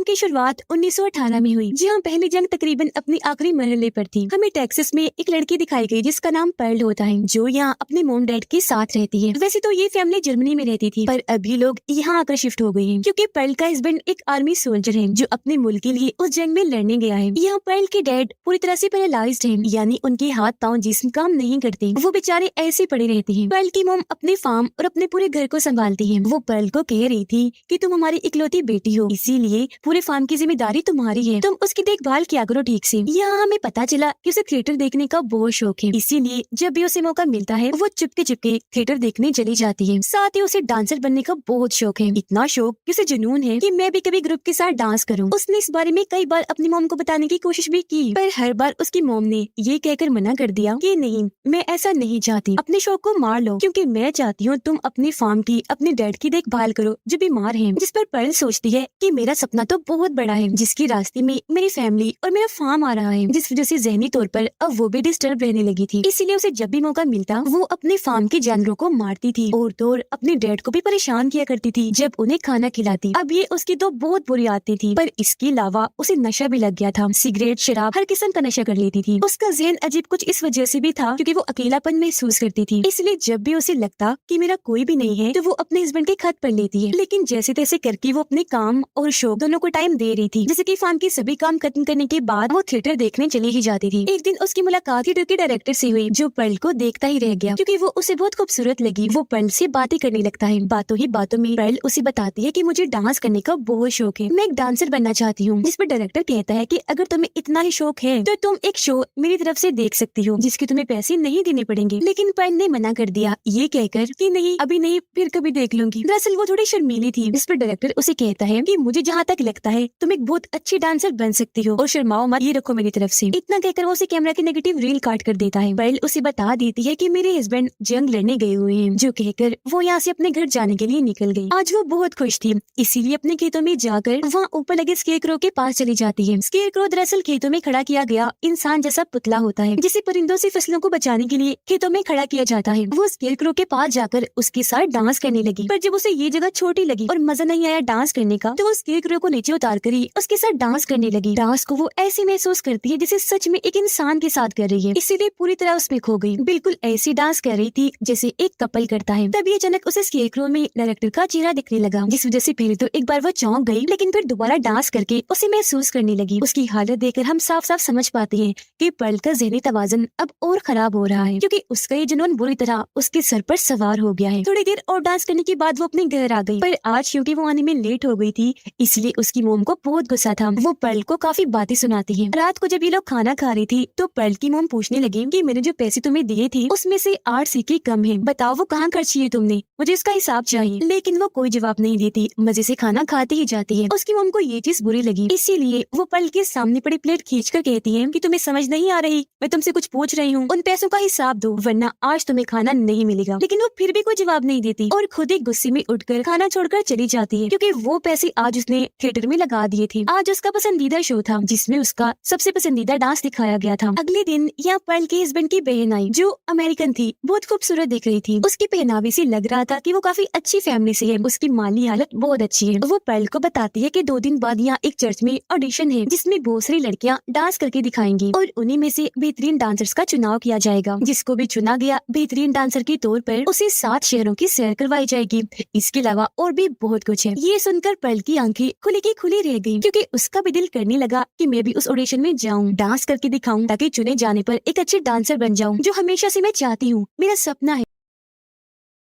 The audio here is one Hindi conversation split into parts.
फिल्म की शुरुआत 1918 में हुई, जहां पहली जंग तकरीबन अपनी आखिरी मरहले पर थी। हमें टेक्सास में एक लड़की दिखाई गई जिसका नाम पर्ल होता है, जो यहाँ अपने मोम डैड के साथ रहती है। वैसे तो ये फैमिली जर्मनी में रहती थी, पर अभी लोग यहाँ आकर शिफ्ट हो गए हैं, क्योंकि पर्ल का हस्बैंड एक आर्मी सोल्जर है जो अपने मुल्क के लिए उस जंग में लड़ने गया है। यहाँ पर्ल के डैड पूरी तरह से पैरालाइज्ड हैं, यानी उनके हाथ पाँव जिस्म काम नहीं करते, वो बेचारे ऐसे पड़े रहते हैं। पर्ल की मोम अपने फार्म और अपने पूरे घर को संभालती है। वो पर्ल को कह रही थी कि तुम हमारी इकलौती बेटी हो, इसीलिए पूरे फार्म की जिम्मेदारी तुम्हारी है, तुम उसकी देखभाल किया करो ठीक से। यहाँ हमें पता चला कि उसे थिएटर देखने का बहुत शौक है, इसीलिए जब भी उसे मौका मिलता है वो चुपके चुपके थिएटर देखने चली जाती है। साथ ही उसे डांसर बनने का बहुत शौक है, इतना शौक कि उसे जुनून है कि मैं भी कभी ग्रुप के साथ डांस करूँ। उसने इस बारे में कई बार अपनी मोम को बताने की कोशिश भी की, पर हर बार उसकी मोम ने ये कहकर मना कर दिया कि नहीं, मैं ऐसा नहीं चाहती, अपने शौक को मार लो, क्योंकि मैं चाहती हूँ तुम अपनी फार्म की, अपने डैड की देखभाल करो जो बीमार है। जिस पर पर्ल सोचती है कि मेरा सपना तो बहुत बड़ा है, जिसके रास्ते में मेरी फैमिली और मेरा फार्म आ रहा है, जिस वजह से जहनी तौर पर अब वो भी डिस्टर्ब रहने लगी थी। इसीलिए उसे जब भी मौका मिलता वो अपने फार्म के जानवरों को मारती थी और तो और अपने डैड को भी परेशान किया करती थी जब उन्हें खाना खिलाती। अब ये उसकी तो बहुत बुरी आदतें थी, पर इसके अलावा उसे नशा भी लग गया था। सिगरेट, शराब, हर किस्म का नशा कर लेती थी। उसका ज़हन अजीब कुछ इस वजह से भी था क्योंकि वो अकेलापन महसूस करती थी, इसलिए जब भी उसे लगता कि मेरा कोई भी नहीं है तो वो अपने हस्बैंड के खत पढ़ लेती है। लेकिन जैसे तैसे करके वो अपने काम और शौक दोनों को टाइम दे रही थी। जैसे कि फार्म के सभी काम खत्म करने के बाद वो थिएटर देखने चली ही जाती थी। एक दिन उसकी मुलाकात थिएटर के डायरेक्टर से हुई, जो पर्ल को देखता ही रह गया क्योंकि वो उसे बहुत खूबसूरत लगी। वो पर्ल से बातें करने लगता है। बातों ही बातों में पर्ल उसे बताती है कि मुझे डांस करने का बहुत शौक है, मैं एक डांसर बनना चाहती हूँ। जिस पर डायरेक्टर कहता है कि अगर तुम्हें इतना ही शौक है तो तुम एक शो मेरी तरफ से देख सकती हो, जिसके तुम्हें पैसे नहीं देने पड़ेंगे। लेकिन पर्ल ने मना कर दिया, ये कहकर कि नहीं, अभी नहीं, फिर कभी देख लूंगी। दरअसल वो थोड़ी शर्मीली थी। इस पर डायरेक्टर उसे कहता है कि मुझे जहाँ तक लगता है तुम एक बहुत अच्छी डांसर बन सकती हो और शर्माओ मत, ये रखो मेरी तरफ से। इतना कहकर वो उसे कैमरा की नेगेटिव रील काट कर देता है। पर्ल उसे बता देती है कि मेरे हस्बैंड जंग लड़ने गए हुए हैं, जो कहकर वो यहाँ से अपने घर जाने के लिए निकल गई। आज वो बहुत खुश थी, इसीलिए अपने खेतों में जाकर वहाँ ऊपर लगे स्केरक्रो के पास चली जाती है। स्केरक्रो दरअसल खेतों में खड़ा किया गया इंसान जैसा पुतला होता है, जिसे परिंदों से फसलों को बचाने के लिए खेतों में खड़ा किया जाता है। वो स्केरक्रो के पास जाकर उसके साथ डांस करने लगी, पर जब उसे ये जगह छोटी लगी और मजा नहीं आया डांस करने का, तो वो स्केरक्रो को नीचे उतार कर ही उसके साथ डांस करने लगी। डांस को वो ऐसे महसूस करती है जैसे सच में एक इंसान के साथ कर रही है, इसीलिए पूरी तरह उसमें खो गई। बिल्कुल ऐसी डांस कर रही थी जैसे एक कपल करता है। तभी अचानक उसे स्केरक्रो में डायरेक्टर का चेहरा दिखने लगा, जिस वजह से पहले तो एक बार वो चौंक गई, लेकिन फिर दोबारा डांस करके उसे महसूस करने लगी। उसकी हालत देखकर हम साफ साफ समझ पाते हैं कि पर्ल का ज़हनी तवाज़ुन अब और खराब हो रहा है, क्योंकि उसका ये जुनून बुरी तरह उसके सर पर सवार हो गया है। थोड़ी देर और डांस करने के बाद वो अपने घर आ गई, पर आज क्योंकि वो आने में लेट हो गई थी, इसलिए उसकी मोम को बहुत गुस्सा था। वो पर्ल को काफी बातें सुनाती है। रात को जब ये लोग खाना खा रही थी तो पर्ल की मोम पूछने लगी कि मैंने जो पैसे तुम्हें दिए थे उसमें से 8 सिक्के कम हैं, बताओ वो कहाँ खर्च किए तुमने, मुझे इसका हिसाब चाहिए। लेकिन वो कोई जवाब नहीं देती, मजे से खाना खाती ही जाती है। उसकी मोम को ये चीज बुरी लगी, इसीलिए वो पर्ल के सामने पड़ी प्लेट खींचकर कहती है कि तुम्हें समझ नहीं आ रही, मैं तुमसे कुछ पूछ रही हूँ, उन पैसों का हिसाब दो वरना आज तुम्हें खाना नहीं मिलेगा। लेकिन वो फिर भी कोई जवाब नहीं देती और खुद ही गुस्से में उठकर खाना छोड़कर चली जाती है, क्योंकि वो पैसे आज उसने थिएटर में लगा दिए थे। आज उसका पसंदीदा शो था जिसमें उसका सबसे पसंदीदा डांस दिखाया गया था। अगले दिन यहाँ पर्ल के हस्बैंड की बहन आई, जो अमेरिकन थी, बहुत खूबसूरत दिख रही थी। उसके पहनावे से लग रहा था कि वो काफी अच्छी फैमिली से है, उसकी माली हालत बहुत अच्छी है। वो पर्ल को बताती है कि 2 दिन बाद यहाँ एक चर्च में ऑडिशन है, जिसमें बहुत सारी लड़कियाँ डांस करके दिखाएंगी और उन्हीं में से बेहतरीन डांसर्स का चुनाव किया जाएगा। जिसको भी चुना गया बेहतरीन डांसर के तौर पर उसे 7 शहरों की सैर करवाई जाएगी। इसके अलावा और भी बहुत कुछ है। ये सुनकर पर्ल की आंखें खुली की खुली रह गई, क्योंकि उसका भी दिल करने लगा कि मैं भी उस ऑडिशन में जाऊं, डांस करके दिखाऊं, ताकि चुने जाने पर एक अच्छी डांसर बन जाऊं, जो हमेशा से मैं चाहती हूँ, मेरा सपना है।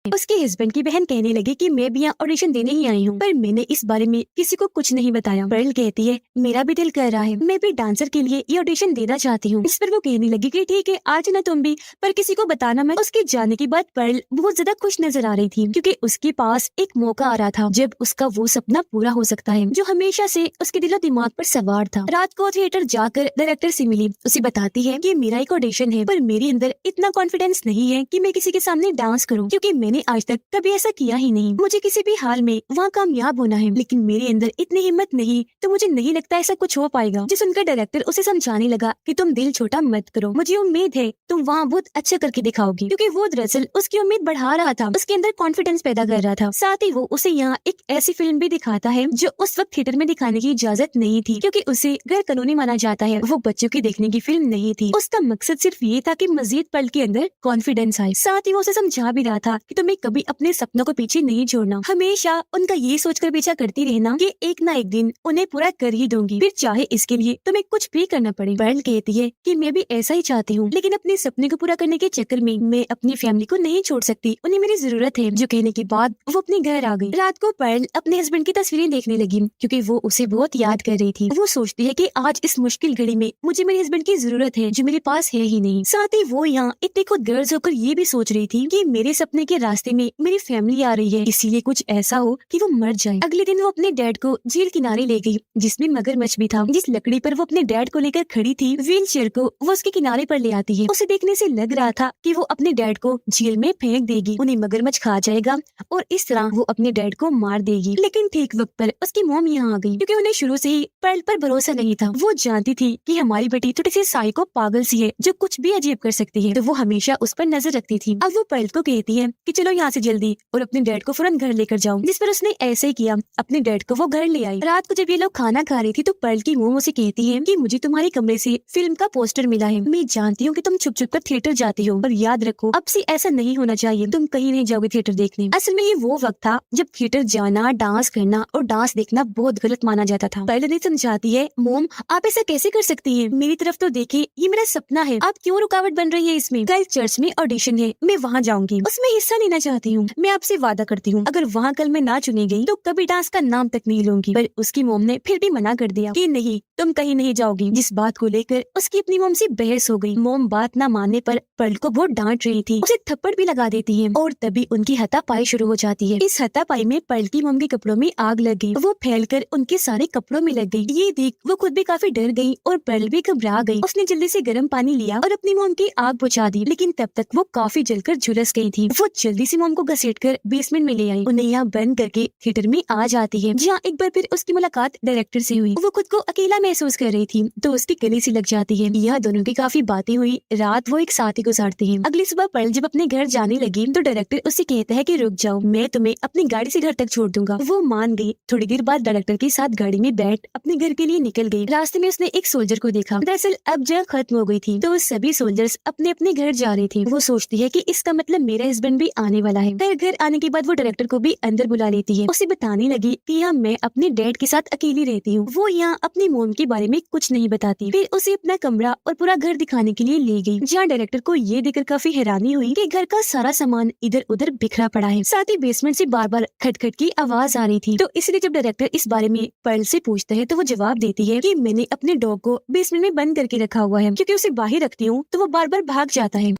उसके हस्बैंड की बहन कहने लगी कि मैं भी यहाँ ऑडिशन देने ही आई हूँ, पर मैंने इस बारे में किसी को कुछ नहीं बताया। पर्ल कहती है मेरा भी दिल कर रहा है, मैं भी डांसर के लिए ये ऑडिशन देना चाहती हूँ। इस पर वो कहने लगी कि ठीक है आज ना तुम भी, पर किसी को बताना मत। उसके जाने के बाद पर्ल बहुत ज्यादा खुश नजर आ रही थी, क्योंकि उसके पास एक मौका आ रहा था जब उसका वो सपना पूरा हो सकता है जो हमेशा से उसके दिलो दिमाग पर सवार था। रात को थिएटर जाकर डायरेक्टर से मिली, उसे बताती है कि मेरा एक ऑडिशन है, पर मेरे अंदर इतना कॉन्फिडेंस नहीं है कि मैं किसी के सामने डांस करूँ, क्योंकि मैंने मैंने आज तक कभी ऐसा किया ही नहीं। मुझे किसी भी हाल में वहाँ कामयाब होना है, लेकिन मेरे अंदर इतनी हिम्मत नहीं, तो मुझे नहीं लगता ऐसा कुछ हो पाएगा। जो सुनकर डायरेक्टर उसे समझाने लगा कि तुम दिल छोटा मत करो, मुझे उम्मीद है तुम वहाँ बहुत अच्छा करके दिखाओगी, क्योंकि वो दरअसल उसकी उम्मीद बढ़ा रहा था, उसके अंदर कॉन्फिडेंस पैदा कर रहा था। साथ ही वो उसे यहाँ एक ऐसी फिल्म भी दिखाता है जो उस वक्त थिएटर में दिखाने की इजाजत नहीं थी, क्योंकि उसे गैर कानूनी माना जाता है। वो बच्चों की देखने की फिल्म नहीं थी। उसका मकसद सिर्फ ये था कि मजीद पल के अंदर कॉन्फिडेंस आए। साथ ही वो उसे समझा भी रहा था कि तुम्हें कभी अपने सपनों को पीछे नहीं छोड़ना, हमेशा उनका ये सोचकर पीछा करती रहना कि एक ना एक दिन उन्हें पूरा कर ही दूंगी, फिर चाहे इसके लिए तुम्हें कुछ भी करना पड़े। पर्ल कहती है कि मैं भी ऐसा ही चाहती हूँ, लेकिन अपने सपने को पूरा करने के चक्कर में मैं अपनी फैमिली को नहीं छोड़ सकती, उन्हें मेरी जरूरत है। जो कहने के बाद वो अपने घर आ गई। रात को पर्ल अपने हस्बैंड की तस्वीरें देखने लगी, क्योंकि वो उसे बहुत याद कर रही थी। वो सोचती है कि आज इस मुश्किल घड़ी में मुझे मेरे हस्बैंड की जरूरत है, जो मेरे पास है ही नहीं। साथ ही वो यहाँ इतनी खुद गर्ज होकर ये भी सोच रही थी कि मेरे सपने के रास्ते में मेरी फैमिली आ रही है, इसीलिए कुछ ऐसा हो कि वो मर जाए। अगले दिन वो अपने डैड को झील किनारे ले गई, जिसमें मगरमच्छ भी था। जिस लकड़ी पर वो अपने डैड को लेकर खड़ी थी, व्हील चेयर को वो उसके किनारे पर ले आती है। उसे देखने से लग रहा था कि वो अपने डैड को झील में फेंक देगी, उन्हें मगरमच्छ खा जाएगा और इस तरह वो अपने डैड को मार देगी। लेकिन ठीक वक्त पर उसकी मॉम यहाँ आ गई, क्योंकि उन्हें शुरू से ही पर्ल पर भरोसा नहीं था। वो जानती थी कि हमारी बेटी थोड़ी सी साइको पागल सी है, जो कुछ भी अजीब कर सकती है, तो वो हमेशा उस पर नजर रखती थी। अब वो पर्ल को कहती है कि चलो यहाँ से जल्दी और अपने डैड को फौरन घर लेकर जाओ, जिस पर उसने ऐसे ही किया। अपने डैड को वो घर ले आई। रात को जब ये लोग खाना खा रही थी, तो पर्ल की मॉम उसे कहती है कि मुझे तुम्हारे कमरे से फिल्म का पोस्टर मिला है। मैं जानती हूँ कि तुम छुप छुप कर थिएटर जाती हो, पर याद रखो अब से ऐसा नहीं होना चाहिए, तुम कहीं नहीं जाओगे थिएटर देखने। असल में ये वो वक्त था जब थिएटर जाना, डांस करना और डांस देखना बहुत गलत माना जाता था। पर्ल ने समझाती है, मोम आप ऐसा कैसे कर सकती हैं? मेरी तरफ तो देखिए, ये मेरा सपना है, आप क्यों रुकावट बन रही है इसमें? कल चर्च में ऑडिशन है, मैं वहाँ जाऊंगी, उसमें हिस्सा लेना चाहती हूँ। मैं आपसे वादा करती हूँ, अगर वहाँ कल मैं ना चुनी गई तो कभी डांस का नाम तक नहीं लूंगी। पर उसकी मोम ने फिर भी मना कर दिया कि नहीं, तुम कहीं नहीं जाओगी। जिस बात को लेकर उसकी अपनी मोम से बहस हो गई। मोम बात न मानने पर पर्ल को बहुत डांट रही थी, उसे थप्पड़ भी लगा देती है और तभी उनकी हाथापाई शुरू हो जाती है। इस हाथापाई में पर्ल की मोम के कपड़ों में आग लग गई, वो फैलकर उनके सारे कपड़ों में लग गई। ये देख वो खुद भी काफी डर गई और पर्ल भी घबरा गई। उसने जल्दी से गर्म पानी लिया और अपनी मोम की आग बुझा दी, लेकिन तब तक वो काफी जलकर झुलस गई थी। वो जल्दी से मोम को घसीटकर बेसमेंट में ले आई, उन्हें यहाँ बंद करके थिएटर में आ जाती है, जहाँ एक बार फिर उसकी मुलाकात डायरेक्टर से हुई। वो खुद को अकेला महसूस कर रही थी, तो उसकी गले से लग जाती है। यह दोनों की काफी बातें हुई, रात वो एक साथ ही गुजारते हैं। अगली सुबह पर्ल जब अपने घर जाने लगी, तो डायरेक्टर उससे कहता है कि रुक जाओ, मैं तुम्हें अपनी गाड़ी से घर तक छोड़ दूंगा। वो मान गई। थोड़ी देर बाद डायरेक्टर के साथ गाड़ी में बैठ अपने घर के लिए निकल गई। रास्ते में उसने एक सोल्जर को देखा। दरअसल अब जंग खत्म हो गई थी, तो सभी सोल्जर्स अपने अपने घर जा रहे थे। वो सोचती है कि इसका मतलब मेरा हस्बैंड भी आने वाला है। फिर घर आने के बाद वो डायरेक्टर को भी अंदर बुला लेती है। उसे बताने लगी कि यहाँ मैं अपने डैड के साथ अकेली रहती हूँ। वो यहाँ अपनी मोम के बारे में कुछ नहीं बताती। फिर उसे अपना कमरा और पूरा घर दिखाने के लिए ले गई, जहाँ डायरेक्टर को ये देखकर काफी हैरानी हुई कि घर का सारा सामान इधर उधर बिखरा पड़ा है। साथ ही बेसमेंट से बार बार खटखट की आवाज आ रही थी। तो इसलिए जब डायरेक्टर इस बारे में पर्ल से पूछता है, तो वो जवाब देती है कि मैंने अपने डॉग को बेसमेंट में बंद करके रखा हुआ है, क्योंकि उसे बाहर रखती हूँ तो वो बार बार भाग जाता है।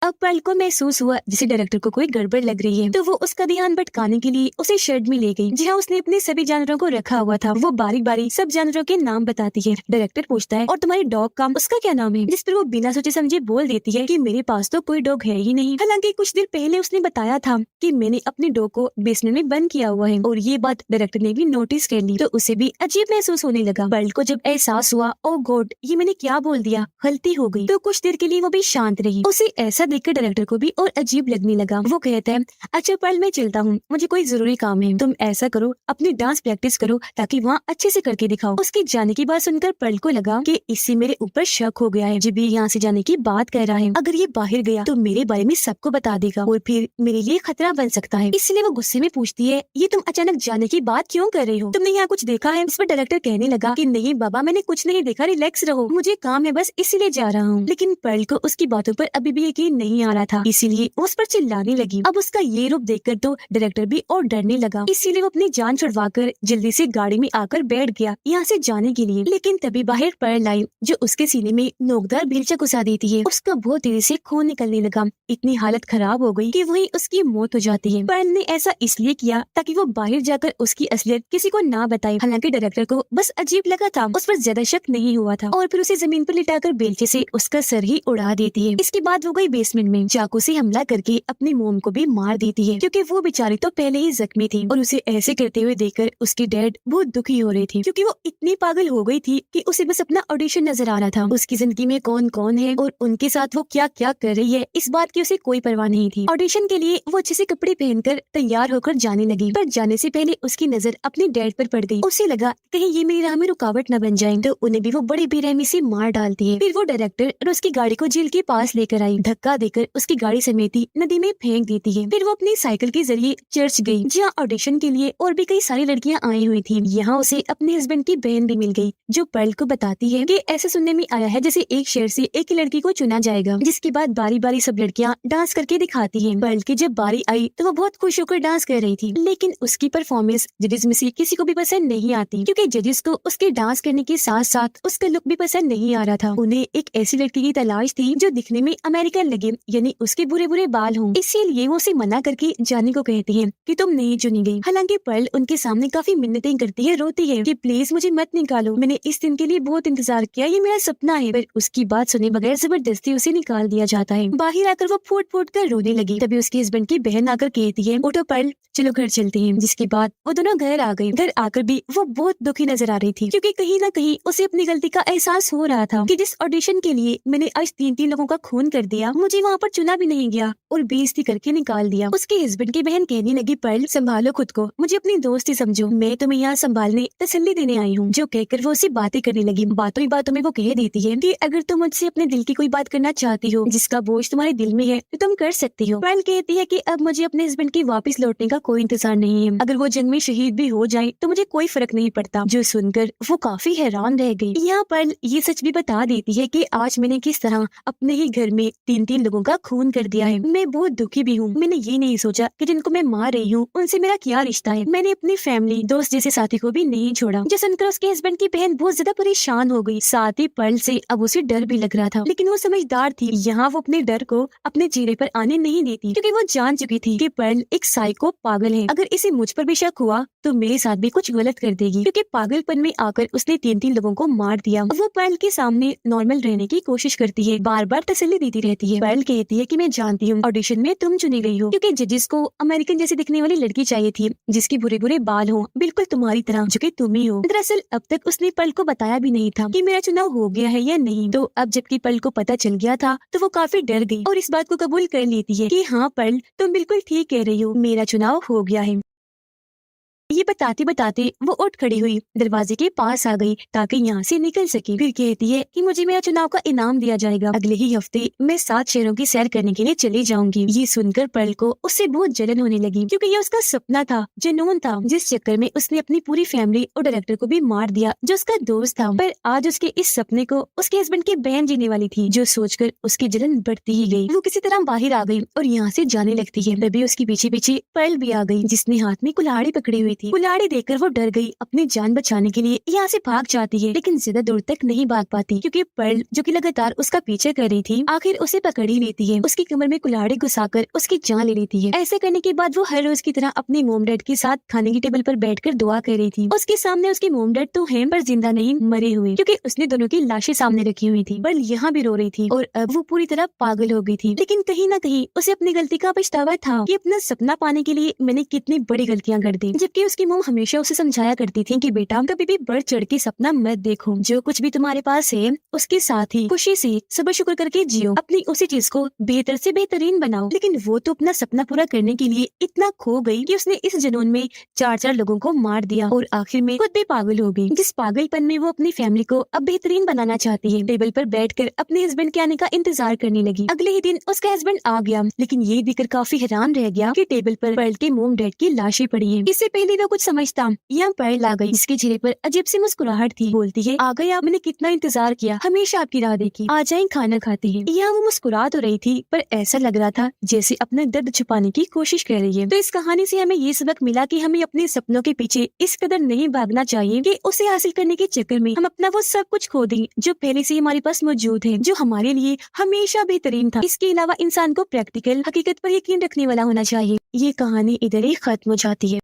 अब पर्ल को महसूस हुआ जैसे डायरेक्टर को कोई गड़बड़ लग रही है, तो वो उसका ध्यान भटकाने के लिए उसे शेड में ले गई, जहाँ उसने अपने सभी जानवरों को रखा हुआ था। वो बारी बारी सब जानवरों के नाम बताती है। डायरेक्टर पूछता है, और तुम्हारे डॉग का उसका क्या नाम है? जिस पर वो बिना सोचे समझे बोल देती है कि मेरे पास तो कोई डॉग है ही नहीं। हालांकि कुछ देर पहले उसने बताया था कि मैंने अपने डॉग को बेसमेंट में बंद किया हुआ है, और ये बात डायरेक्टर ने भी नोटिस कर ली, तो उसे भी अजीब महसूस होने लगा। पर्ल को जब एहसास हुआ, ओ गॉड, ये मैंने क्या बोल दिया, गलती हो गई, तो कुछ देर के लिए वो भी शांत रही। उसे ऐसा देखकर डायरेक्टर को भी और अजीब लगने लगा। वो कहता है, अच्छा पर्ल, मैं चलता हूँ, मुझे कोई जरूरी काम है। तुम ऐसा करो, अपनी डांस प्रैक्टिस करो, ताकि वहाँ अच्छे से करके दिखाओ। उसके जाने की बात सुनकर पर्ल को लगा कि इससे मेरे ऊपर शक हो गया है। जब ये यहाँ से जाने की बात कर रहा है, अगर ये बाहर गया तो मेरे बारे में सबको बता देगा और फिर मेरे लिए खतरा बन सकता है। इसलिए वो गुस्से में पूछती है, ये तुम अचानक जाने की बात क्यों कर रही हो? तुमने यहाँ कुछ देखा है? इस पर डायरेक्टर कहने लगा कि नहीं बाबा, मैंने कुछ नहीं देखा, रिलैक्स रहो, मुझे काम है बस, इसीलिए जा रहा हूँ। लेकिन पर्ल को उसकी बातों पर अभी भी यकीन नहीं आ रहा था, इसीलिए उस पर चिल्लाने लगी। अब उसका ये रूप देखकर तो डायरेक्टर भी और डरने लगा, इसीलिए वो अपनी जान छुड़वाकर जल्दी से गाड़ी में आकर बैठ गया यहाँ से जाने के लिए। लेकिन तभी बाहर पर्ल आई, जो उसके सीने में नोकदार बेलचा घुसा देती है। उसका बहुत तेजी से खून निकलने लगा। इतनी हालत खराब हो गई कि वहीं उसकी मौत हो जाती है। पर्ल ने ऐसा इसलिए किया ताकि वो बाहर जाकर उसकी असलियत किसी को ना बताए। हालांकि डायरेक्टर को बस अजीब लगा था, उस पर ज्यादा शक नहीं हुआ था, और फिर उसे जमीन पर लिटाकर बेलचे से उसका सर ही उड़ा देती है। इसके बाद वो गई बेसमेंट बेसमेंट में चाकू से हमला करके अपनी मोम को भी मार देती है, क्योंकि वो बेचारी तो पहले ही जख्मी थी और उसे ऐसे करते हुए देखकर उसकी डैड बहुत दुखी हो रही थी, क्योंकि वो इतनी पागल हो गई थी कि उसे बस अपना ऑडिशन नजर आ रहा था। उसकी जिंदगी में कौन कौन है और उनके साथ वो क्या क्या कर रही है, इस बात की उसे कोई परवाह नहीं थी। ऑडिशन के लिए वो अच्छे से कपड़े पहनकर तैयार होकर जाने लगी, पर जाने से पहले उसकी नजर अपने डैड पर पड़ गई। उसे लगा कहीं ये मेरी राह में रुकावट न बन जाए, तो उन्हें भी वो बड़ी बेरहमी से मार डालती है। फिर वो डायरेक्टर और उसकी गाड़ी को जेल के पास लेकर आई, धक्का देकर उसकी गाड़ी समेती नदी में फेंक देती है। फिर वो अपनी साइकिल के जरिए चर्च गई, जहाँ ऑडिशन के लिए और भी कई सारी लड़कियां आई हुई थी। यहाँ उसे अपने हस्बैंड की बहन भी मिल गई, जो पर्ल को बताती है कि ऐसा सुनने में आया है जैसे एक शहर से एक ही लड़की को चुना जाएगा, जिसके बाद बारी बारी सब लड़कियां डांस करके दिखाती हैं। पर्ल की जब बारी आई तो वो बहुत खुश होकर डांस कर रही थी, लेकिन उसकी परफॉर्मेंस जजेस में से किसी को भी पसंद नहीं आती, क्योंकि जजेस को उसके डांस करने के साथ साथ उसका लुक भी पसंद नहीं आ रहा था। उन्हें एक ऐसी लड़की की तलाश थी जो दिखने में अमेरिकन लगे, यानी उसके बुरे बुरे बाल हों। इसीलिए वो उसे मना करके जाने को कहती है कि तुम नहीं चुनी गई। हालांकि पर्ल उनके सामने काफी मिन्नतें करती है, रोती है कि प्लीज मुझे मत निकालो, मैंने इस दिन के लिए बहुत इंतजार किया, ये मेरा सपना है। पर उसकी बात सुने बगैर जबरदस्ती उसे निकाल दिया जाता है। बाहर आकर वो फूट फूट कर रोने लगी। तभी उसके हस्बैंड की बहन आकर कहती है उठो पर्ल, चलो घर चलते हैं। जिसके बाद वो दोनों घर आ गए। घर आकर भी वो बहुत दुखी नजर आ रही थी, क्योंकि कहीं ना कहीं उसे अपनी गलती का एहसास हो रहा था कि जिस ऑडिशन के लिए मैंने आज 3-3 लोगों का खून कर दिया, मुझे वहाँ पर चुना भी नहीं गया और बेइज्जती करके निकाल दिया। उसके हस्बैंड की बहन कहने लगी पर्ल संभालो खुद को, मुझे अपनी दोस्त ही समझो, मैं तुम्हें यहाँ संभालने तसल्ली देने आई हूँ। जो कहकर वो उससे बातें करने लगी। बातों ही बातों में वो कह देती है कि अगर तुम मुझसे अपने दिल की कोई बात करना चाहती हो जिसका बोझ तुम्हारे दिल में है तो तुम कर सकती हो। पर्ल कहती है कि अब मुझे अपने हस्बैंड के वापस लौटने का कोई इंतजार नहीं है, अगर वो जंग में शहीद भी हो जाए तो मुझे कोई फर्क नहीं पड़ता। जो सुनकर वो काफी हैरान रह गई। यहाँ पर्ल ये सच भी बता देती है कि आज मैंने किस तरह अपने ही घर में 3-3 लोगों का खून कर दिया है। मैं बहुत दुखी भी हूँ। मैंने ये नहीं सोचा कि जिनको मैं मार रही हूँ उनसे मेरा क्या रिश्ता है। मैंने अपनी फैमिली, दोस्त जैसे साथी को भी नहीं छोड़ा। जो सुनकर उसके हस्बैंड की बहन बहुत ज्यादा परेशान हो गई। साथ ही पर्ल से अब उसे डर भी लग रहा था, लेकिन वो समझदार थी। यहाँ वो अपने डर को अपने चेहरे पर आने नहीं देती, क्योंकि वो जान चुकी थी कि पर्ल एक साइको पागल है। अगर इसे मुझ पर भी शक हुआ तो मेरे साथ भी कुछ गलत कर देगी, क्योंकि पागलपन में आकर उसने 3-3 लोगों को मार दिया। वो पर्ल के सामने नॉर्मल रहने की कोशिश करती है, बार बार तसल्ली देती रहती है। पर्ल कहती है कि मैं जानती हूँ ऑडिशन में तुम चुनी गई हो, क्योंकि जजेस को अमेरिकन जैसी दिखने वाली लड़की चाहिए थी, जिसके बुरे बुरे बाल हो, बिल्कुल तुम्हारी तरह, जो कि तुम ही हो। दरअसल अब तक उसने पर्ल को बताया भी नहीं था कि मेरा चुनाव हो गया है या नहीं। तो अब जबकि पर्ल को पता चल गया था तो वो काफी डर गई और इस बात को कबूल कर लेती है कि हाँ पर्ल, तुम बिल्कुल ठीक कह रही हो, मेरा चुनाव हो गया है। ये बताते बताते वो उठ खड़ी हुई, दरवाजे के पास आ गई ताकि यहाँ से निकल सके। फिर कहती है कि मुझे मेरा चुनाव का इनाम दिया जाएगा, अगले ही हफ्ते मैं 7 शहरों की सैर करने के लिए चली जाऊंगी। ये सुनकर पर्ल को उससे बहुत जलन होने लगी, क्योंकि ये उसका सपना था, जुनून था, जिस चक्कर में उसने अपनी पूरी फैमिली और डायरेक्टर को भी मार दिया जो उसका दोस्त था। पर आज उसके इस सपने को उसके हस्बैंड की बहन जीने वाली थी, जो सोचकर उसकी जलन बढ़ती ही गई। वो किसी तरह बाहर आ गई और यहाँ से जाने लगती है। तभी उसके पीछे पीछे पर्ल भी आ गई, जिसने हाथ में कुल्हाड़ी पकड़ी हुई थी। कुल्हाड़ी देखकर वो डर गई, अपनी जान बचाने के लिए यहाँ से भाग जाती है, लेकिन ज्यादा दूर तक नहीं भाग पाती, क्योंकि पर्ल जो कि लगातार उसका पीछे कर रही थी, आखिर उसे पकड़ ही लेती है। उसकी कमर में कुल्हाड़ी घुसाकर उसकी जान ले लेती है। ऐसा करने के बाद वो हर रोज की तरह अपने मोम डैड के साथ खाने की टेबल पर बैठकर दुआ कर रही थी। उसके सामने उसके मोम डैड तो हैं, पर जिंदा नहीं, मरे हुए, क्योंकि उसने दोनों की लाशें सामने रखी हुई थी। पर्ल यहाँ भी रो रही थी और अब वो पूरी तरह पागल हो गई थी, लेकिन कहीं ना कहीं उसे अपनी गलती का पछतावा था कि अपना सपना पाने के लिए मैंने कितनी बड़ी गलतियां कर दी। जबकि उसकी मोम हमेशा उसे समझाया करती थी कि बेटा कभी भी बढ़ चढ़ के सपना मत देखो, जो कुछ भी तुम्हारे पास है उसके साथ ही खुशी से सब्र शुक्र करके जियो, अपनी उसी चीज को बेहतर से बेहतरीन बनाओ। लेकिन वो तो अपना सपना पूरा करने के लिए इतना खो गई कि उसने इस जुनून में 4-4 लोगों को मार दिया और आखिर में खुद भी पागल हो गई। जिस पागलपन में वो अपनी फैमिली को अब बेहतरीन बनाना चाहती है, टेबल पर बैठकर अपने हस्बैंड के आने का इंतजार करने लगी। अगले ही दिन उसका हस्बैंड आ गया, लेकिन ये देखकर काफी हैरान रह गया कि टेबल पर पर्ल के मोम डैड की लाशें पड़ी हैं। इससे पहले वो कुछ समझता, यहाँ पर्ल आ गई, जिसके चेहरे पर अजीब सी मुस्कुराहट थी। बोलती है आ गए आप, मैंने कितना इंतजार किया, हमेशा आपकी राह देखी, आ जाए खाना खाते हैं। यहाँ वो मुस्कुरा तो रही थी, पर ऐसा लग रहा था जैसे अपना दर्द छुपाने की कोशिश कर रही है। तो इस कहानी से हमें ये सबक मिला कि हमें अपने सपनों के पीछे इस कदर नहीं भागना चाहिए कि उसे हासिल करने के चक्कर में हम अपना वो सब कुछ खो दें जो पहले से हमारे पास मौजूद है, जो हमारे लिए हमेशा बेहतरीन था। इसके अलावा इंसान को प्रैक्टिकल हकीकत पर यकीन रखने वाला होना चाहिए। ये कहानी इधर ही खत्म हो जाती है।